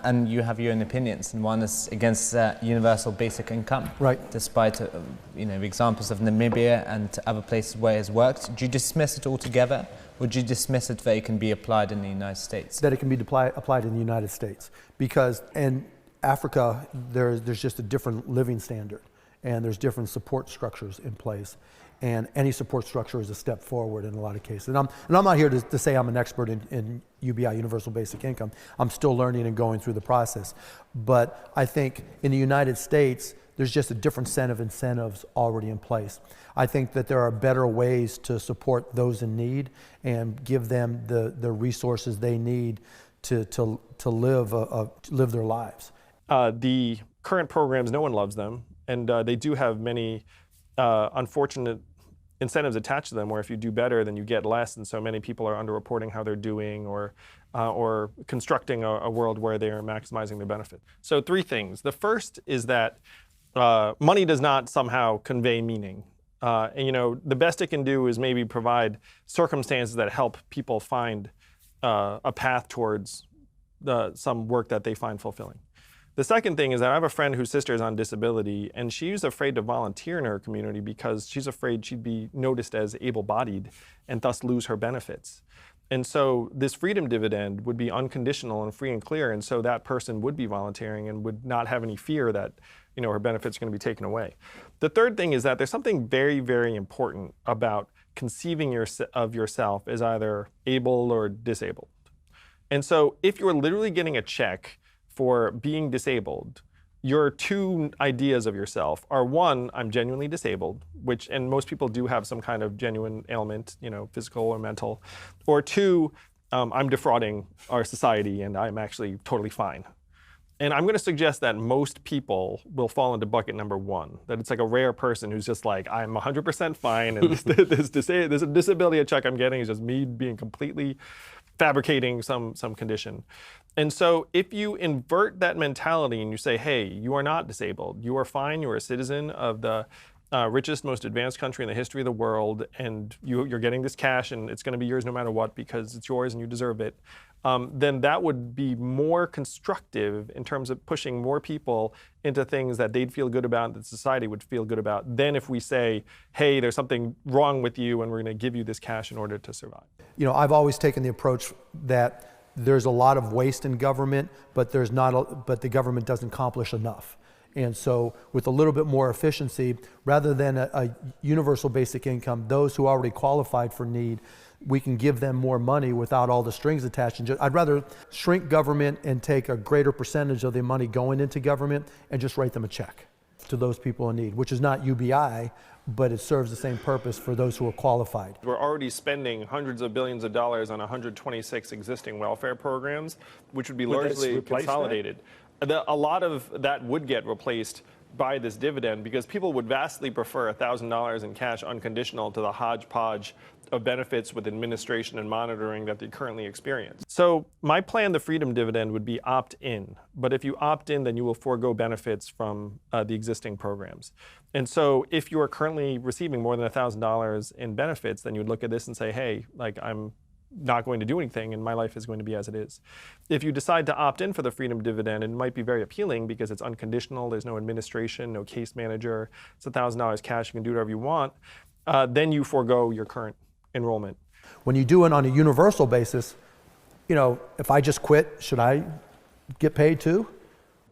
And you have your own opinions, and one is against universal basic income. Right. Despite examples of Namibia and other places where it has worked. Do you dismiss it altogether? Would you dismiss it that it can be applied in the United States? That it can be applied in the United States. Because in Africa, there's just a different living standard, and there's different support structures in place. And any support structure is a step forward in a lot of cases. And I'm not here to say I'm an expert in UBI, Universal Basic Income. I'm still learning and going through the process. But I think in the United States, there's just a different set of incentives already in place. I think that there are better ways to support those in need and give them the resources they need to live their lives. The current programs, no one loves them, and they do have many unfortunate incentives attached to them, where if you do better, then you get less, and so many people are underreporting how they're doing, or constructing a world where they are maximizing their benefit. So 3 things. The first is that money does not somehow convey meaning. And the best it can do is maybe provide circumstances that help people find a path towards some work that they find fulfilling. The second thing is that I have a friend whose sister is on disability, and she's afraid to volunteer in her community because she's afraid she'd be noticed as able-bodied and thus lose her benefits. And so this freedom dividend would be unconditional and free and clear, and so that person would be volunteering and would not have any fear that her benefits are going to be taken away. The third thing is that there's something very, very important about conceiving of yourself as either able or disabled. And so if you're literally getting a check for being disabled, your 2 ideas of yourself are, 1, I'm genuinely disabled, and most people do have some kind of genuine ailment, physical or mental, or 2, I'm defrauding our society and I'm actually totally fine. And I'm going to suggest that most people will fall into bucket number 1, that it's like a rare person who's just like, I'm 100% fine, and this disability check I'm getting is just me being completely fabricating some condition. And so if you invert that mentality and you say, hey, you are not disabled, you are fine, you are a citizen of the richest, most advanced country in the history of the world, and you're getting this cash and it's going to be yours no matter what because it's yours and you deserve it, then that would be more constructive in terms of pushing more people into things that they'd feel good about, that society would feel good about, than if we say, hey, there's something wrong with you and we're going to give you this cash in order to survive. I've always taken the approach that there's a lot of waste in government, but but the government doesn't accomplish enough. And so with a little bit more efficiency, rather than a universal basic income, those who already qualified for need, we can give them more money without all the strings attached. And I'd rather shrink government and take a greater percentage of the money going into government and just write them a check to those people in need, which is not UBI, but it serves the same purpose for those who are qualified. We're already spending hundreds of billions of dollars on 126 existing welfare programs, which would be largely consolidated. A lot of that would get replaced by this dividend because people would vastly prefer $1,000 in cash unconditional to the hodgepodge of benefits with administration and monitoring that they currently experience. So my plan, the freedom dividend, would be opt-in. But if you opt in, then you will forego benefits from the existing programs. And so if you are currently receiving more than $1,000 in benefits, then you would look at this and say, hey, I'm not going to do anything and my life is going to be as it is. If you decide to opt in for the freedom dividend, it might be very appealing because it's unconditional, there's no administration, no case manager, it's $1,000 cash, you can do whatever you want, then you forego your current enrollment. When you do it on a universal basis, if I just quit, should I get paid too?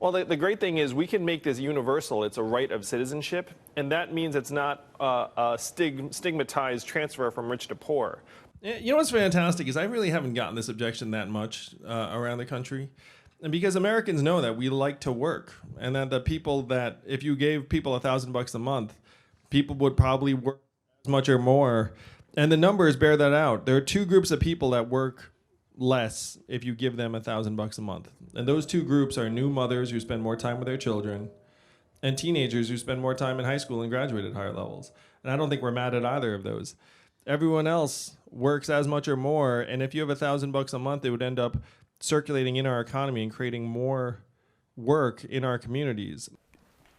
Well, the great thing is we can make this universal. It's a right of citizenship, and that means it's not a stigmatized transfer from rich to poor. What's fantastic is I really haven't gotten this objection that much around the country. And because Americans know that we like to work, and that the people that, if you gave people $1,000 a month, people would probably work as much or more. And the numbers bear that out. There are 2 groups of people that work less if you give them $1,000 a month. And those 2 groups are new mothers who spend more time with their children and teenagers who spend more time in high school and graduate at higher levels. And I don't think we're mad at either of those. Everyone else works as much or more, and if you have $1,000 a month, it would end up circulating in our economy and creating more work in our communities.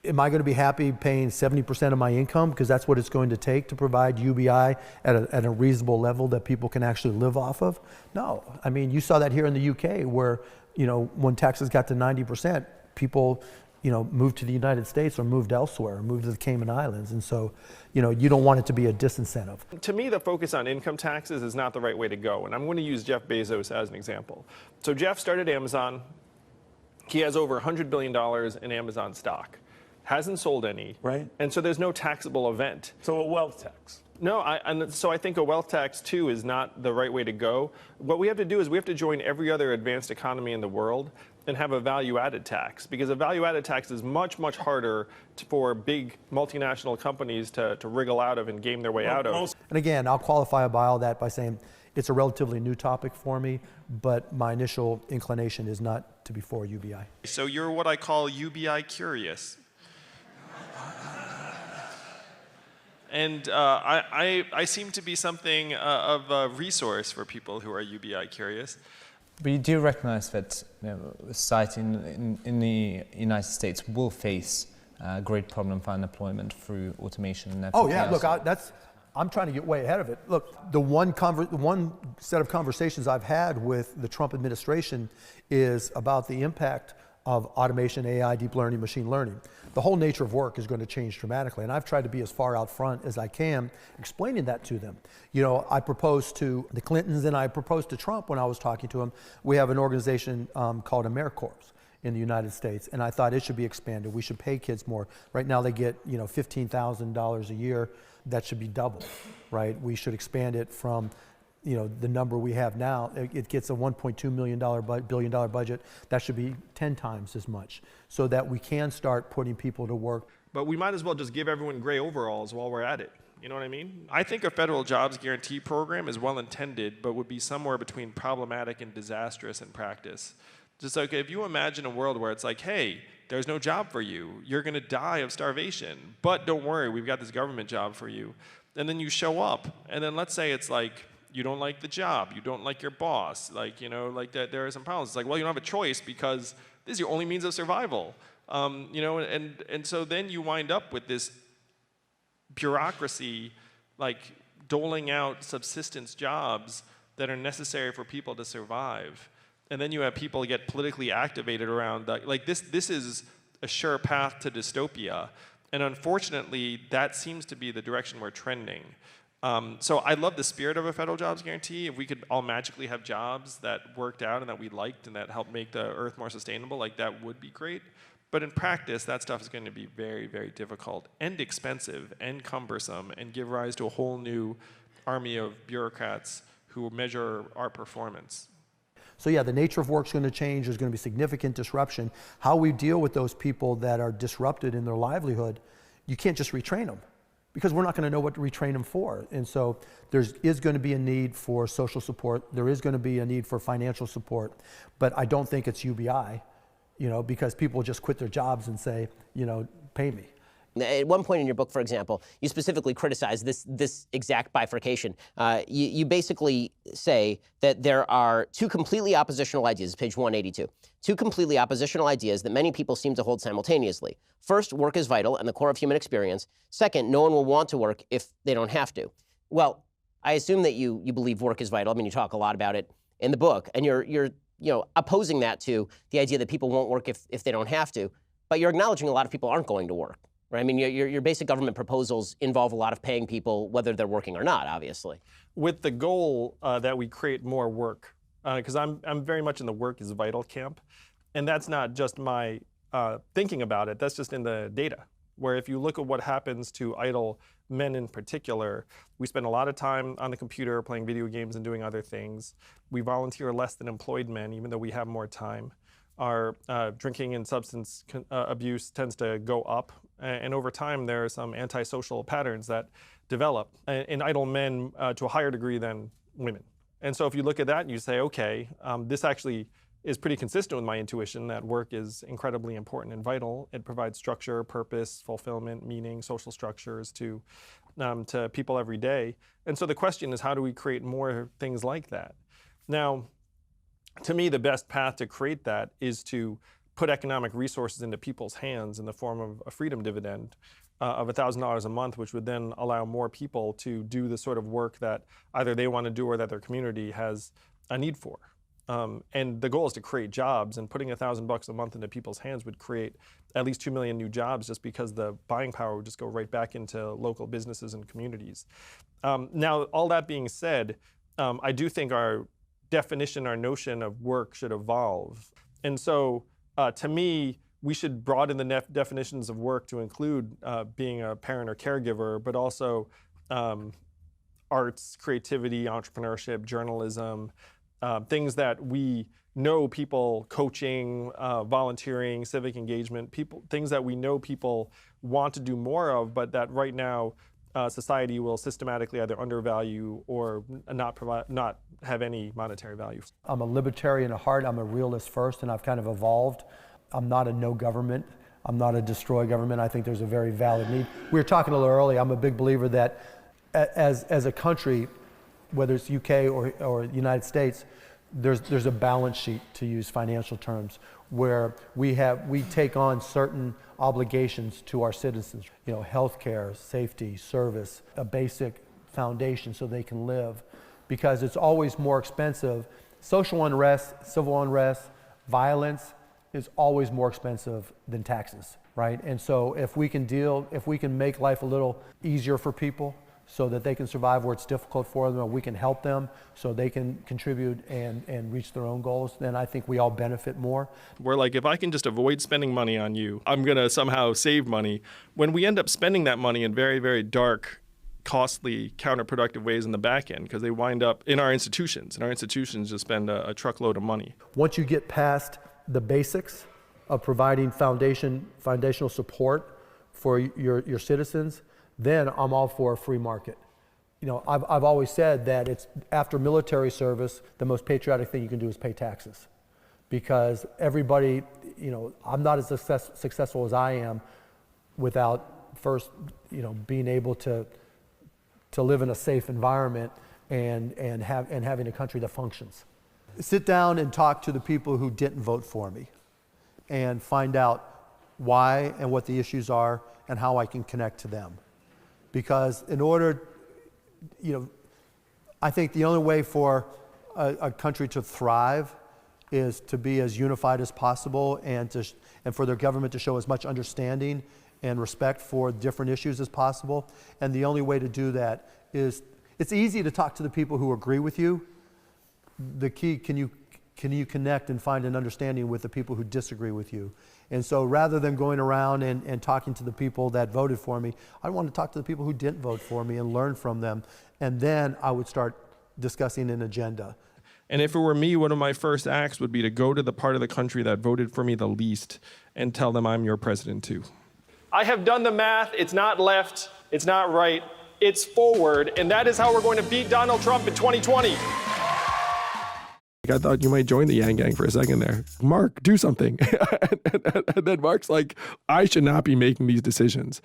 Am I going to be happy paying 70% of my income because that's what it's going to take to provide UBI at a reasonable level that people can actually live off of? No. I mean, you saw that here in the UK where when taxes got to 90%, people, moved to the United States or moved elsewhere, or moved to the Cayman Islands. And so, you don't want it to be a disincentive. To me, the focus on income taxes is not the right way to go. And I'm going to use Jeff Bezos as an example. So Jeff started Amazon. He has over $100 billion in Amazon stock. Hasn't sold any. Right. And so there's no taxable event. So a wealth tax. No, so I think a wealth tax, too, is not the right way to go. What we have to do is we have to join every other advanced economy in the world and have a value-added tax, because a value-added tax is much, much harder for big multinational companies to wriggle out of and game their way out of. And again, I'll qualify by all that by saying it's a relatively new topic for me, but my initial inclination is not to be for UBI. So you're what I call UBI curious. And I seem to be something of a resource for people who are UBI curious. But you do recognize that society in the United States will face a great problem for unemployment through automation and everything else. Look, I'm trying to get way ahead of it. Look, the one set of conversations I've had with the Trump administration is about the impact of automation, AI, deep learning, machine learning. The whole nature of work is going to change dramatically, and I've tried to be as far out front as I can explaining that to them. I proposed to the Clintons and I proposed to Trump when I was talking to him. We have an organization called AmeriCorps in the United States, and I thought it should be expanded. We should pay kids more. Right now they get $15,000 a year. That should be double, right? We should expand it from the number we have now. It gets a $1.2 billion budget. That should be 10 times as much, so that we can start putting people to work. But we might as well just give everyone gray overalls while we're at it. You know what I mean? I think a federal jobs guarantee program is well intended, but would be somewhere between problematic and disastrous in practice. Just like if you imagine a world where it's like, hey, there's no job for you. You're going to die of starvation. But don't worry, we've got this government job for you. And then you show up, and then let's say it's like, you don't like the job, you don't like your boss, like that there are some problems. It's like, well, you don't have a choice because this is your only means of survival. And so then you wind up with this bureaucracy, like doling out subsistence jobs that are necessary for people to survive. And then you have people get politically activated around that. Like this is a sure path to dystopia. And unfortunately, that seems to be the direction we're trending. So I love the spirit of a federal jobs guarantee. If we could all magically have jobs that worked out and that we liked and that helped make the earth more sustainable, like that would be great. But in practice, that stuff is going to be very, very difficult and expensive and cumbersome and give rise to a whole new army of bureaucrats who measure our performance. So yeah, the nature of work is going to change. There's going to be significant disruption. How we deal with those people that are disrupted in their livelihood, you can't just retrain them, because we're not going to know what to retrain them for. And so there is going to be a need for social support. There is going to be a need for financial support. But I don't think it's UBI, because people just quit their jobs and say, pay me. At one point in your book, for example, you specifically criticize this exact bifurcation. You basically say that there are two completely oppositional ideas, page 182, two completely oppositional ideas that many people seem to hold simultaneously. First, work is vital and the core of human experience. Second, no one will want to work if they don't have to. Well, I assume that you believe work is vital. I mean, you talk a lot about it in the book, and you're opposing that to the idea that people won't work if they don't have to, but you're acknowledging a lot of people aren't going to work. Right? I mean, your basic government proposals involve a lot of paying people, whether they're working or not, obviously. With the goal that we create more work, because I'm very much in the work is vital camp, and that's not just my thinking about it, that's just in the data, where if you look at what happens to idle men in particular, we spend a lot of time on the computer playing video games and doing other things. We volunteer less than employed men, even though we have more time. Our drinking and substance abuse tends to go up. And over time, there are some antisocial patterns that develop in idle men to a higher degree than women. And so if you look at that and you say, okay, this actually is pretty consistent with my intuition that work is incredibly important and vital. It provides structure, purpose, fulfillment, meaning, social structures to people every day. And so the question is, how do we create more things like that? Now, to me, the best path to create that is to put economic resources into people's hands in the form of a freedom dividend of $1,000 a month, which would then allow more people to do the sort of work that either they want to do or that their community has a need for. And the goal is to create jobs, and putting $1,000 a month into people's hands would create at least 2 million new jobs, just because the buying power would just go right back into local businesses and communities. Now, all that being said, I do think our definition, our notion of work should evolve. And so to me, we should broaden the definitions of work to include being a parent or caregiver, but also arts, creativity, entrepreneurship, journalism, things that we know people, coaching, volunteering, civic engagement, things that we know people want to do more of, but that right now society will systematically either undervalue or not have any monetary value. I'm a libertarian at heart. I'm a realist first, and I've kind of evolved. I'm not a no government. I'm not a destroy government. I think there's a very valid need. We were talking a little earlier. I'm a big believer that as a country, whether it's UK or the United States, there's a balance sheet, to use financial terms, where we take on certain obligations to our citizens. You know, healthcare, safety, service, a basic foundation so they can live, because it's always more expensive. Social unrest, civil unrest, violence is always more expensive than taxes, right? And so if we can make life a little easier for people, so that they can survive where it's difficult for them, or we can help them so they can contribute and reach their own goals, then I think we all benefit more. We're like, if I can just avoid spending money on you, I'm gonna somehow save money. When we end up spending that money in very, very dark, costly, counterproductive ways in the back end, because they wind up in our institutions, and our institutions just spend a truckload of money. Once you get past the basics of providing foundational support for your citizens, then I'm all for a free market. You know, I've always said that it's after military service, the most patriotic thing you can do is pay taxes, because everybody, you know, I'm not as successful as I am without first, you know, being able to live in a safe environment and having a country that functions. Sit down and talk to the people who didn't vote for me, and find out why and what the issues are and how I can connect to them. Because in order, you know, I think the only way for a country to thrive is to be as unified as possible, and for their government to show as much understanding and respect for different issues as possible. And the only way to do that is, it's easy to talk to the people who agree with you. The key, can you connect and find an understanding with the people who disagree with you? And so rather than going around and talking to the people that voted for me, I want to talk to the people who didn't vote for me and learn from them. And then I would start discussing an agenda. And if it were me, one of my first acts would be to go to the part of the country that voted for me the least and tell them I'm your president too. I have done the math. It's not left. It's not right. It's forward. And that is how we're going to beat Donald Trump in 2020. I thought you might join the Yang Gang for a second there. Mark, do something. And then Mark's like, I should not be making these decisions.